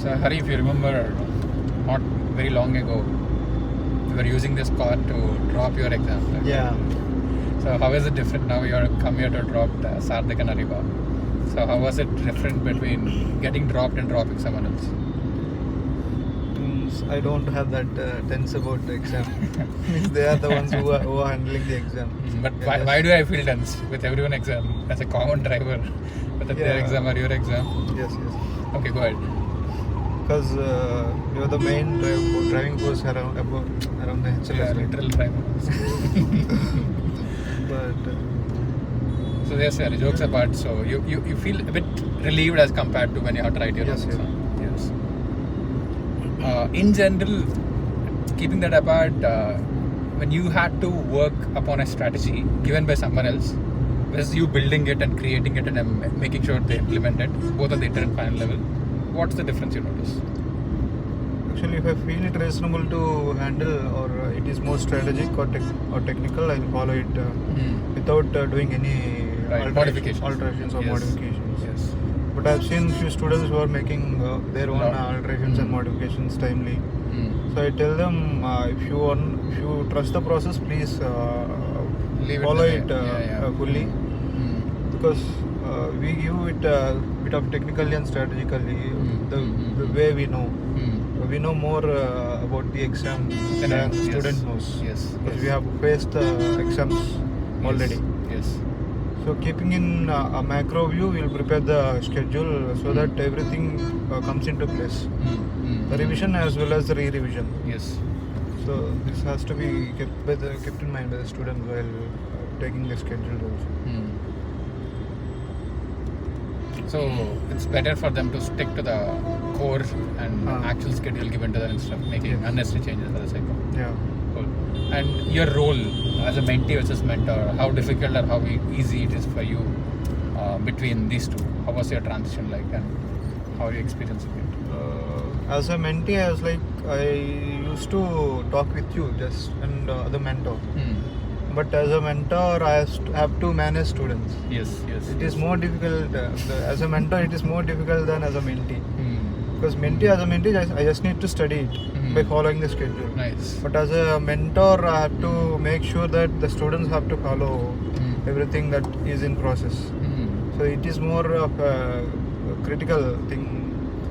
So Hari, if you remember, not very long ago, you were using this car to drop your exam. Right? Yeah. So how is it different now? You are come here to drop Sarthik and Ariba. So how was it different between getting dropped and dropping someone else? I don't have that tense about the exam. Means they are the ones who are handling the exam. But why do I feel tense with everyone exam as a common driver? Whether their exam or your exam? Yes. Okay, go ahead. Because you're the main driving force around the HLS. Yeah, literal driver. But so yes, sir, jokes apart. So you feel a bit relieved as compared to when you have tried your Yes. In general, keeping that apart, when you had to work upon a strategy given by someone else, versus you building it and creating it and making sure they implement it, both at the inter and final level, what's the difference you notice? actually, if I feel it reasonable to handle or it is more strategic or technical, I'll follow it without doing any Modifications or modifications. Yes. But I've seen few students who are making their own alterations and modifications timely. So I tell them, if you trust the process, please follow it fully. Because we give it a bit of technically and strategically the way we know. We know more about the exam than the student knows. Yes. Because we have faced the exams already. Yes. So keeping in a macro view, we'll prepare the schedule so that everything comes into place. The revision as well as the re-revision. Yes. So this has to be kept in mind by the student while taking the schedule also. So it's better for them to stick to the core and actual schedule given to them instead of making unnecessary changes for the sake of. Yeah. Cool. And your role as a mentee versus mentor, how difficult or how easy it is for you between these two? How was your transition like and how are you experiencing it? As a mentee, I was like, I used to talk with you and the mentor. But as a mentor, I have to manage students. Yes. It is more difficult. As a mentor, it is more difficult than as a mentee. Because as a mentee, I just need to study it by following the schedule. Nice. But as a mentor, I have to make sure that the students have to follow everything that is in process. So it is more of a critical thing.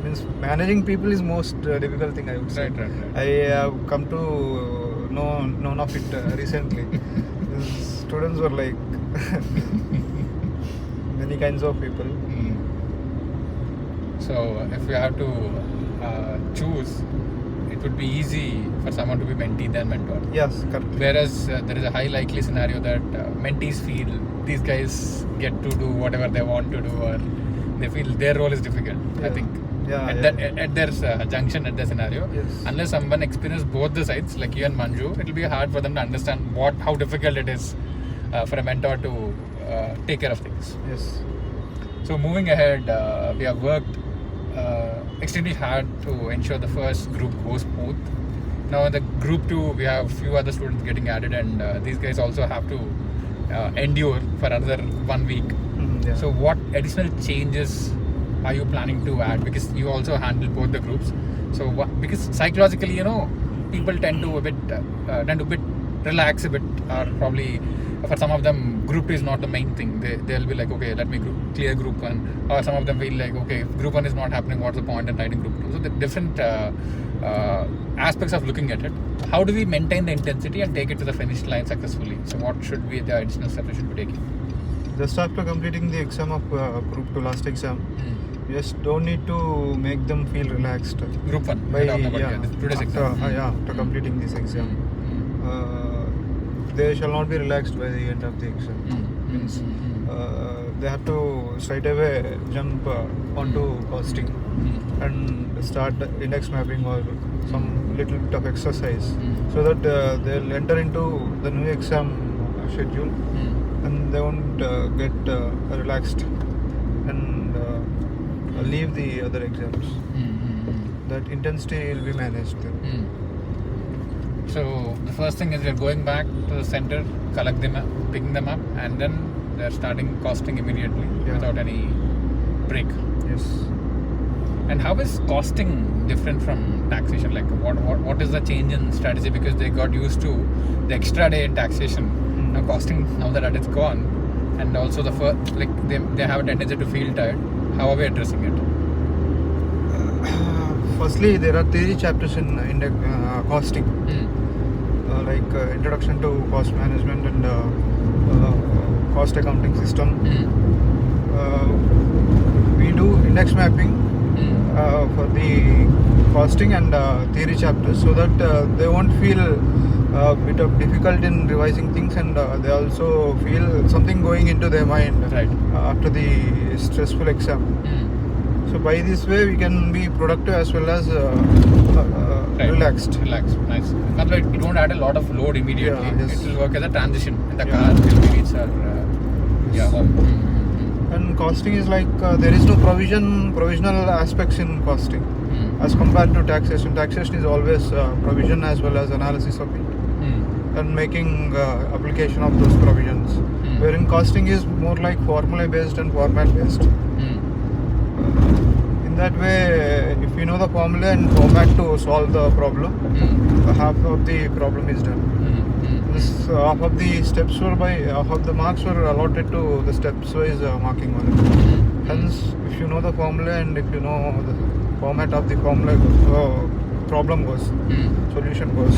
Means managing people is most difficult thing, I would say. Right. I have come to know of it recently. Students were like many kinds of people. So if you have to choose, it would be easy for someone to be mentee than mentor. Yes, correct. Whereas there is a high likely scenario that mentees feel these guys get to do whatever they want to do, or they feel their role is difficult. I think. At their junction, at their scenario, unless someone experiences both the sides, like you and Manju, it will be hard for them to understand how difficult it is for a mentor to take care of things. Yes. So moving ahead, we have worked extremely hard to ensure the first group goes smooth. Now in the group 2, we have a few other students getting added, and these guys also have to endure for another 1 week. So what additional changes are you planning to add, because you also handle both the groups? So because psychologically, people tend to relax a bit, or probably for some of them group 2 is not the main thing. They'll be like, okay, let me clear group 1, or some of them feel like, okay, if group 1 is not happening, what's the point in writing group 2? So the different aspects of looking at it. How do we maintain the intensity and take it to the finish line successfully? So what should be the additional steps we should be taking? Just after completing the exam of group 2 last exam, just don't need to make them feel relaxed. Group 1, today's exam. After completing this exam, they shall not be relaxed by the end of the exam. Means they have to straight away jump onto costing and start index mapping or some little bit of exercise, so that they'll enter into the new exam schedule and they won't get relaxed and leave the other exams. That intensity will be managed. So the first thing is we're going back to the center, collect them up, picking them up, and then they're starting costing immediately without any break. Yes. And how is costing different from taxation? Like what is the change in strategy? Because they got used to the extra day in taxation. Now costing, now that it's gone, and also the first, like they have a tendency to feel tired. How are we addressing it? Firstly, there are 3 chapters in costing, like introduction to cost management and cost accounting system. We do index mapping for the costing and theory chapters, so that they won't feel a bit of difficult in revising things, and they also feel something going into their mind after the stressful exam. So by this way we can be productive as well as relaxed. Nice. But like, it won't add a lot of load immediately. Yes. It will work as a transition in the car till we reach our home. And costing is like there is no provisional aspects in costing as compared to taxation. Taxation is always provision as well as analysis of it and making application of those provisions. Wherein costing is more like formula based and format based. In that way, if you know the formula and format to solve the problem, half of the problem is done. This half of the steps were half of the marks were allotted to the steps wise marking on it. Hence, if you know the formula and if you know the format of the formula, problem goes, solution goes.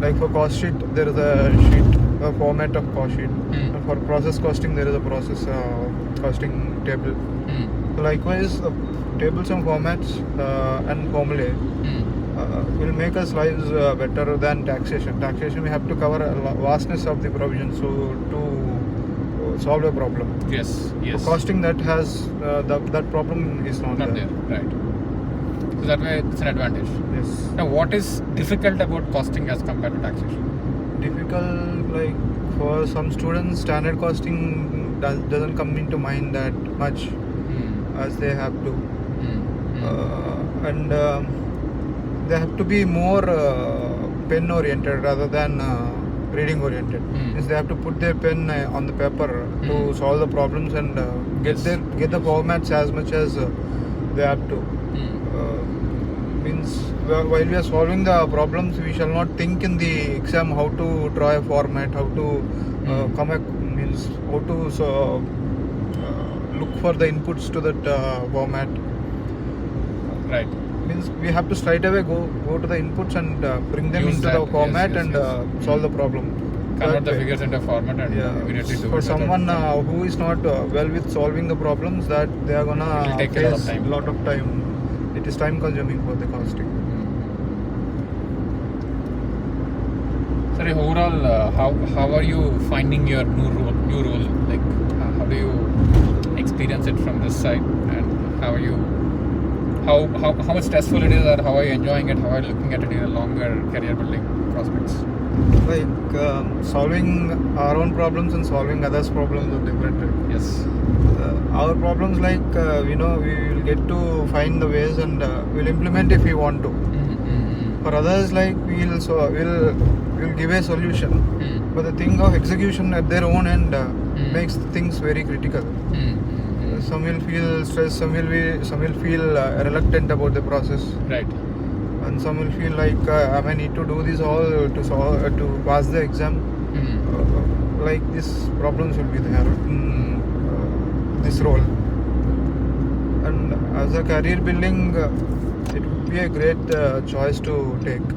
Like for cost sheet, there is a sheet, a format of cost sheet. And for process costing, there is a process costing table. So likewise, tables and formats and formulae will make us lives better than taxation. Taxation, we have to cover a vastness of the provision to solve a problem. Yes. So costing, that has that problem is not there. Right. So that way it's an advantage. Yes. Now, what is difficult about costing as compared to taxation? Difficult, like for some students, standard costing doesn't come into mind that much as they have to. And they have to be more pen oriented rather than reading oriented. Means they have to put their pen on the paper to solve the problems and get the formats as much as they have to. Means while we are solving the problems, we shall not think in the exam how to draw a format, how to means how to look for the inputs to that format. Right. Means we have to straight away go to the inputs and bring them Use into that. the format Yes. and solve the problem. Convert That the way. figures into a format and immediately do For it. someone who is not well with solving the problems, that they are gonna It will take face a lot of time. It is time consuming for the costing. Sorry, overall, how are you finding your new role? Like, how do you experience it from this side, and how are you? How much stressful it is, or how are you enjoying it? How are you looking at it in a longer career building prospects? Like solving our own problems and solving others' problems are different. Right? Yes. Our problems, like we will get to find the ways and we'll implement if we want to. For others, like we'll give a solution, but the thing of execution at their own end makes things very critical. Some will feel stressed, some will feel reluctant about the process. Right. And some will feel like I need to do this all to pass the exam. Like these problems will be there in this role. And as a career building, it would be a great choice to take,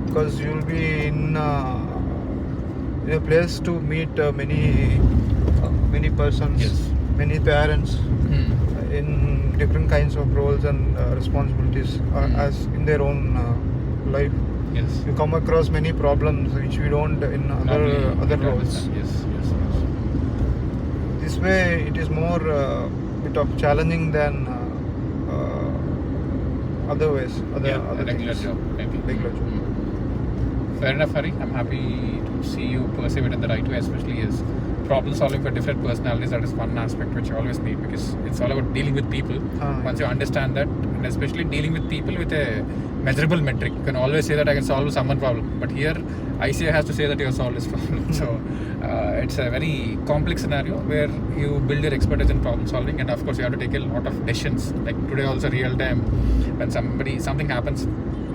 because you will be in a place to meet many persons, many parents in different kinds of roles and responsibilities as in their own life. Yes. You come across many problems which we don't in other roles. Yes. This way, it is more bit of challenging than other ways. Other regular things. job, maybe. Regular job. Fair enough, Hari. I'm happy to see you perceive it in the right way, especially as problem solving for different personalities. That is one aspect which you always need, because it's all about dealing with people. Once you understand that, and especially dealing with people with a measurable metric, you can always say that I can solve someone's problem, but here ICA has to say that you have solved this problem. So it's a very complex scenario where you build your expertise in problem solving, and of course you have to take a lot of decisions. Like today also, real time, when something happens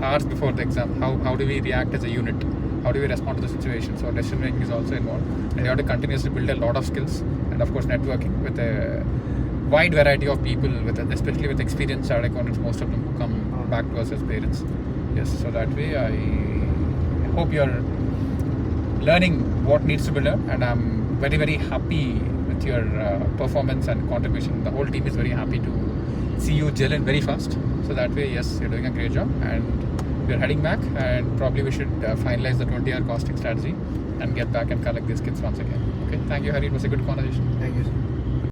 hours before the exam, how do we react as a unit? How do we respond to the situation? So decision making is also involved, and you have to continuously build a lot of skills, and of course networking with a wide variety of people, especially with experienced chartered accountants, most of them who come back to us as parents. Yes, so that way I hope you're learning what needs to be learned, and I'm very, very happy with your performance and contribution. The whole team is very happy to see you gel in very fast. So that way, yes, you're doing a great job, and we're heading back, and probably we should finalize the 20-hour costing strategy and get back and collect these kids once again. Okay, thank you, Hari. It was a good conversation. Thank you.